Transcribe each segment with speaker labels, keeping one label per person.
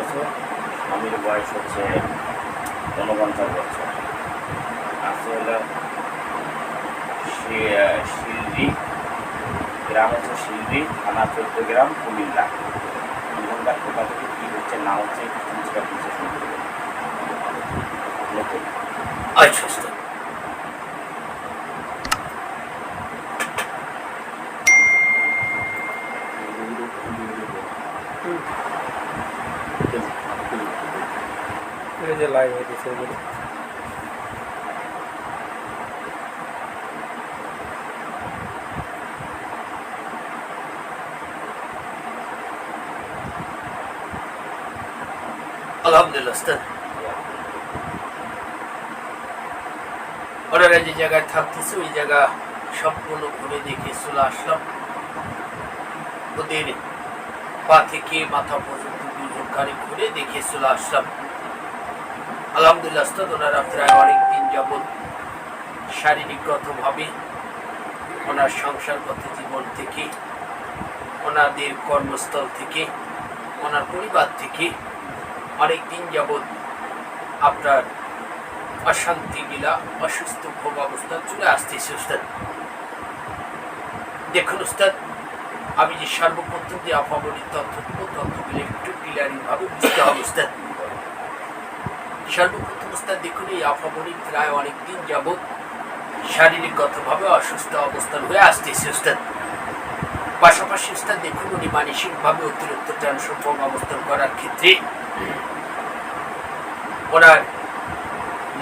Speaker 1: বছর, স্বামীর বয়স হচ্ছে 49 বছর। আছে হলো শিলরি, গ্রাম হচ্ছে শিলরি, থানা 14 গ্রাম, কুমিল্লা। কুমিল্লার কোথা থেকে কী হচ্ছে না হচ্ছে কিছুটা কিছু শুনতে নতুন।
Speaker 2: আচ্ছা,
Speaker 3: যে লাইভ হইতেছে
Speaker 2: আলহামদুলিল্লাহ। ওনারা যে জায়গায় থাকতেছে ওই জায়গা সম্পূর্ণ ঘুরে দেখে চলে আসলাম। ওদের পা থেকে মাথা পর্যন্ত দুজন গাড়ি ঘুরে দেখে চলে আসলাম। আলহামদুলিল্লাহ। ওনারা প্রায় অনেকদিন যাবৎ শারীরিকগতভাবে ওনার সংসারগত জীবন থেকে, ওনাদের কর্মস্থল থেকে, ওনার পরিবার থেকে অনেকদিন যাবৎ আপনার অশান্তি লীলা, অসুস্থ ভোগ অবস্থা চলে আসতেছে উস্তাদ। দেখুন উস্তাদ, আমি যে সর্বপ্রথম যে আফাবলির তথ্যগুলো একটু ক্লিয়ারিং ভাবে বুঝতে হবে উস্তাদ। সর্বপ্রথম উস্তাদ দেখুন, এই আফাবলি প্রায় অনেকদিন যাবৎ শারীরিকগতভাবে অসুস্থ অবস্থান হয়ে আসতেছে উস্তাদ। পাশাপাশি উস্তাদ দেখুন, উনি মানসিকভাবে অতিরিক্ত টেনশন ভোগ অবস্থান করার ক্ষেত্রে ওনার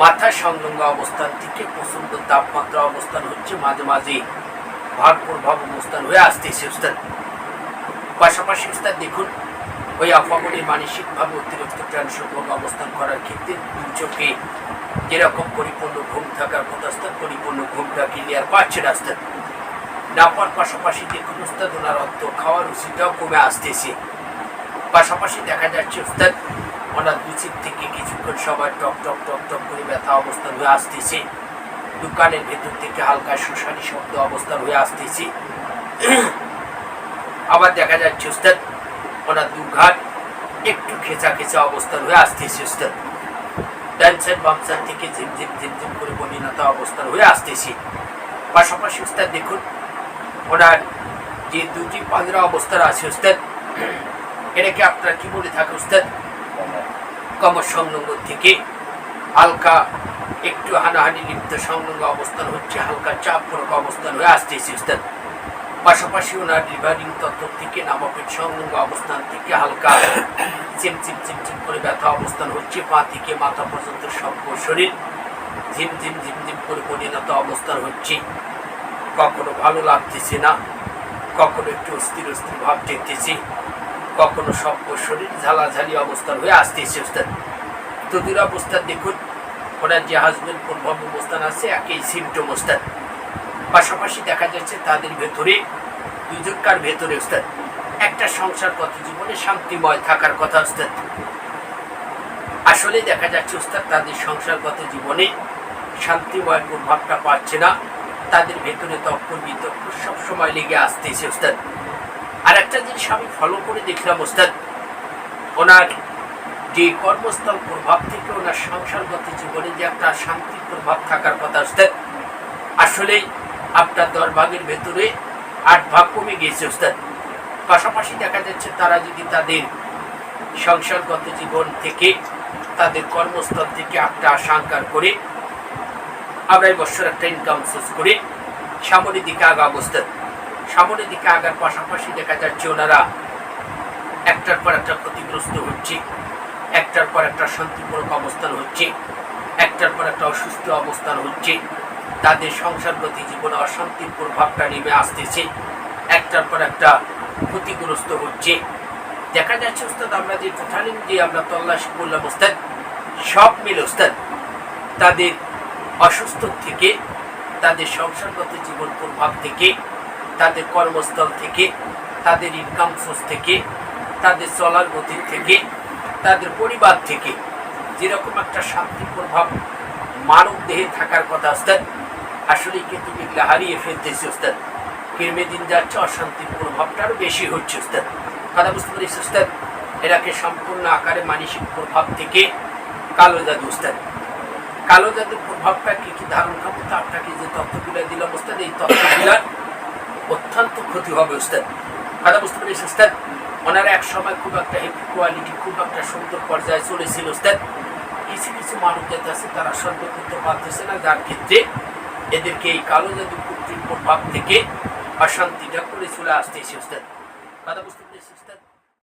Speaker 2: মাথা সংলগ্ন অবস্থান থেকে প্রচন্ড তাপমাত্রা অবস্থান হচ্ছে, মাঝে মাঝে ভারপুর ভাব অবস্থান হয়ে আসতেছে উস্তাদ। পাশাপাশি উস্তাদ দেখুন, ওই আফাবলির মানসিকভাবে অতিরিক্ত টেনশন ভোগ অবস্থান করার ক্ষেত্রে দুই চোখে যেরকম পরিপূর্ণ ঘুম থাকার কথা উস্তাদ, পরিপূর্ণ ঘুমটা ক্লিয়ার পাচ্ছে না উস্তাদ। না পাওয়ার পাশাপাশি দেখুন উস্তাদ, ওনার অর্থ খাওয়ার রুচিটাও কমে আসতেছে। পাশাপাশি দেখা যাচ্ছে উস্তাদ, ওনার দুচির থেকে কিছুক্ষণ সবাই টক টক টক টক করে ব্যথা অবস্থান হয়ে আসতেছে। দোকানের ভেতর থেকে হালকা শোষানি শব্দ অবস্থান হয়ে আসতেছে। আবার দেখা যাচ্ছে উস্তাদ, ওনার দুঘাট একটু খেঁচা খেঁচা অবস্থান হয়ে আসতেছে উস্তাদ। ডান সাইড বাম সাইড থেকে ঝিমঝিম ঝিমঝিম করে বলিনতা অবস্থান হয়ে আসতেছে। পাশাপাশি উস্তাদ দেখুন, ওনার যে দুটি পাঁজরা অবস্থান আছে উস্তাদ, এটাকে আপনারা কি বলে থাকে উস্তাদ? কমর সংলগ্ন থেকে হালকা একটু হানাহানি লিপ্ত সংলগ্ন অবস্থান হচ্ছে, হালকা চাপপূরক অবস্থান হয়ে আসতেছে উস্তাদ। পাশাপাশি ওনার রিভারিং তত্ত্ব থেকে নামাপেট সংলগ্ন অবস্থান থেকে হালকা চিমচিম চিমচিম করে ব্যথা অবস্থান হচ্ছে, পা থেকে মাথা পর্যন্ত সম্পূর্ণ শরীর ঝিমঝিম ঝিমঝিম করে পরিণত অবস্থান হচ্ছে। কখনো ভালো লাগতেছে না, কখনো একটু অস্থির অস্থির ভাব দেখতেছি, কখনো সম্পূর্ণ শরীর ঝালাঝালি অবস্থান হয়ে আসতেছে উস্তাদ। তো দুরবস্থান দেখুন, ওনার যে হাজবেন্ড প্রভাব অবস্থান আছে একই সিমটম উস্তাদ। পাশাপাশি দেখা যাচ্ছে তাদের ভেতরে দুজনকার ভেতরে উস্তাদ একটা সংসারগত জীবনে শান্তিময় থাকার কথা উস্তাদ। আসলে দেখা যাচ্ছে উস্তাদ, তাদের সংসারগত জীবনে শান্তিময় প্রভাবটা পাচ্ছে না, তাদের ভেতরে তর্ক বিতর্ক সবসময় লেগে আসতেছে উস্তাদ। আর একটা জিনিস আমি ফলো করে দেখলাম উস্তাদ, ওনার যে কর্মস্থল প্রভাব থেকে ওনার সংসারগত জীবনে যে একটা শান্তির প্রভাব থাকার কথা উস্তাদ, আসলে আপনার 10 ভাগের ভেতরে 8 ভাগ কমে গিয়েছে উস্তাদ। পাশাপাশি দেখা যাচ্ছে তারা যদি তাদের সংসারগত জীবন থেকে, তাদের কর্মস্থল থেকে একটা আশঙ্কা করে আমরা এই বছর একটা ইনকাম সোর্স করে সামনের দিকে আগা উস্তাদ। সামনের দিকে আগার পাশাপাশি দেখা যাচ্ছে ওনারা একটার পর একটা ক্ষতিগ্রস্ত হচ্ছে, একটার পর একটা শান্তিপূর্ণ অবস্থান হচ্ছে, একটার পর একটা অসুস্থ অবস্থান হচ্ছে, তাদের সংসারগত জীবনে অশান্তির প্রভাবটা নেমে আসতেছে, একটার পর একটা ক্ষতিগ্রস্ত হচ্ছে। দেখা যাচ্ছে উস্তাদ, আমরা যে টোটালিং যে আমরা তল্লাশি করলাম উস্তাদ, সব মিলে উস্তাদ তাদের অসুস্থ থেকে, তাদের সংসারগত জীবন প্রভাব থেকে, তাদের কর্মস্থল থেকে, তাদের ইনকাম সোর্স থেকে, তাদের চলার গতি থেকে, তাদের পরিবার থেকে যেরকম একটা শান্তি প্রভাব মানব দেহে থাকার কথা উস্তাদ, আসলে কিন্তু এগুলো হারিয়ে ফেলতেছে উস্তাদ। কিরমে দিন যাচ্ছে অশান্তির প্রভাবটা আরো বেশি হচ্ছে উস্তাদ। কথা বুঝতে পারিস উস্তাদ? এটাকে সম্পূর্ণ আকারে মানসিক প্রভাব থেকে কালো জাদু উস্তাদ। কালো জাদুর প্রভাবটা কি কি ধারণ ক্ষমতা আপনাকে যে তথ্যগুলো দিলাম উস্তাদ, এই তথ্যগুলার অত্যন্ত ক্ষতি হবে উস্তাদ। কথা বুঝতে পেরেছি উস্তাদ? ওনারা এক সময় খুব একটা হেভি কোয়ালিটি, খুব একটা সুন্দর পর্যায়ে চলেছিল উস্তাদ। কিছু কিছু মানুষ যাতে আছে তারা সহ্য করতে পারতেছে না, যার ক্ষেত্রে এদেরকে এই কালো জাদু কর্তৃক প্রভাব থেকে অশান্তিটা করে চলে আসতেছে উস্তাদ। কথা বুঝতে পেরেছি?